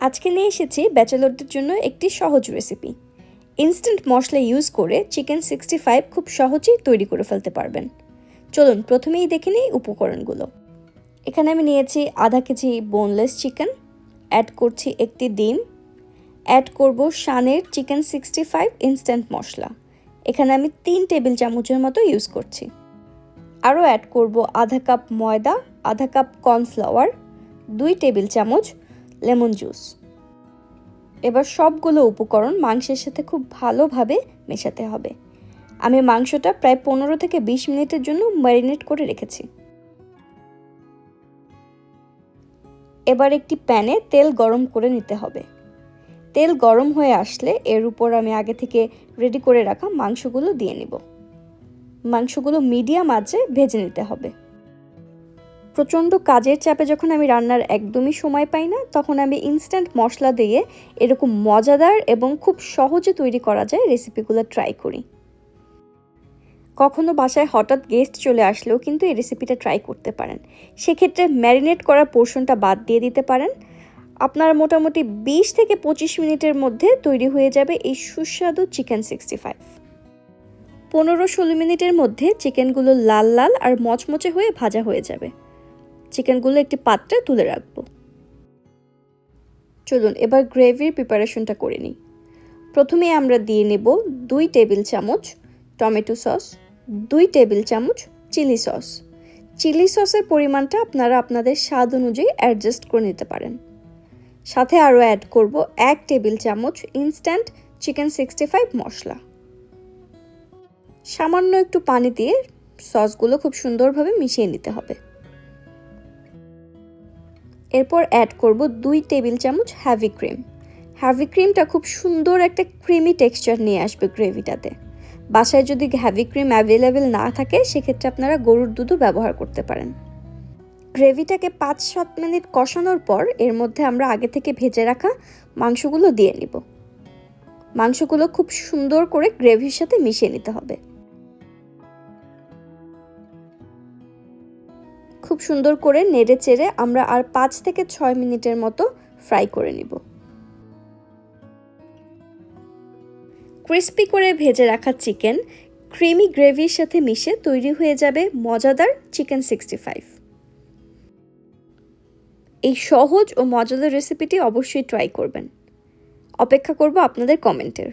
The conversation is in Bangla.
আজকে নিয়ে এসেছি ব্যাচেলরদের জন্য একটি সহজ রেসিপি। ইনস্ট্যান্ট মশলা ইউজ করে চিকেন 65 খুব সহজেই তৈরি করে ফেলতে পারবেন। চলুন প্রথমেই দেখে নিই উপকরণগুলো। এখানে আমি নিয়েছি আধা কেজি বোনলেস চিকেন, অ্যাড করছি একটি ডিম, অ্যাড করব শানের চিকেন 65 ইনস্ট্যান্ট মশলা। এখানে আমি 3 টেবিল চামচের মতো ইউজ করছি। আরও অ্যাড করব আধা কাপ ময়দা, আধা কাপ কর্নফ্লাওয়ার, 2 টেবিল চামচ লেমন জুস। এবার সবগুলো উপকরণ মাংসের সাথে খুব ভালোভাবে মেশাতে হবে। আমি মাংসটা প্রায় 15 থেকে 20 মিনিটের জন্য ম্যারিনেট করে রেখেছি। এবার একটি প্যানে তেল গরম করে নিতে হবে। তেল গরম হয়ে আসলে এর উপর আমি আগে থেকে রেডি করে রাখা মাংসগুলো দিয়ে নিব। মাংসগুলো মিডিয়াম আঁচে ভেজে নিতে হবে। প্রচণ্ড কাজের চাপে যখন আমি রান্নার একদমই সময় পাই না, তখন আমি ইনস্ট্যান্ট মশলা দিয়ে এরকম মজাদার এবং খুব সহজে তৈরি করা যায় রেসিপিগুলো ট্রাই করি। কখনো বাসায় হঠাৎ গেস্ট চলে আসলেও কিন্তু এই রেসিপিটা ট্রাই করতে পারেন। সেক্ষেত্রে ম্যারিনেট করার পোর্শনটা বাদ দিয়ে দিতে পারেন। আপনার মোটামুটি 20 থেকে 25 মিনিটের মধ্যে তৈরি হয়ে যাবে এই সুস্বাদু চিকেন 65। 15-16 মিনিটের মধ্যে চিকেনগুলো লাল লাল আর মচমচে হয়ে ভাজা হয়ে যাবে। চিকেনগুলো একটি পাত্রে তুলে রাখবো। চলুন এবার গ্রেভির প্রিপারেশনটা করে নিই। প্রথমে আমরা দিয়ে নেব 2 টেবিল চামচ টমেটো সস, 2 টেবিল চামচ চিলি সস। চিলি সসের পরিমাণটা আপনারা আপনাদের স্বাদ অনুযায়ী অ্যাডজাস্ট করে নিতে পারেন। সাথে আরও অ্যাড করব 1 টেবিল চামচ ইনস্ট্যান্ট চিকেন 65 মশলা। সামান্য একটু পানি দিয়ে সসগুলো খুব সুন্দরভাবে মিশিয়ে নিতে হবে। এরপর অ্যাড করব 2 টেবিল চামচ হ্যাভি ক্রিম। হ্যাভি ক্রিমটা খুব সুন্দর একটা ক্রিমি টেক্সচার নিয়ে আসবে গ্রেভিটাতে। বাসায় যদি হ্যাভি ক্রিম অ্যাভেলেবেল না থাকে, সেক্ষেত্রে আপনারা গরুর দুধও ব্যবহার করতে পারেন। গ্রেভিটাকে 5-7 মিনিট কষানোর পর এর মধ্যে আমরা আগে থেকে ভেজে রাখা মাংসগুলো দিয়ে নিব। মাংসগুলো খুব সুন্দর করে গ্রেভির সাথে মিশিয়ে নিতে হবে। খুব সুন্দর করে নেড়ে চেড়ে আমরা আর 5 থেকে 6 মিনিটের মতো ফ্রাই করে নিব। ক্রিস্পি করে ভেজে রাখা চিকেন ক্রিমি গ্রেভির সাথে মিশে তৈরি হয়ে যাবে মজাদার চিকেন 65। এই সহজ ও মজাদার রেসিপিটি অবশ্যই ট্রাই করবেন। অপেক্ষা করব আপনাদের কমেন্টের।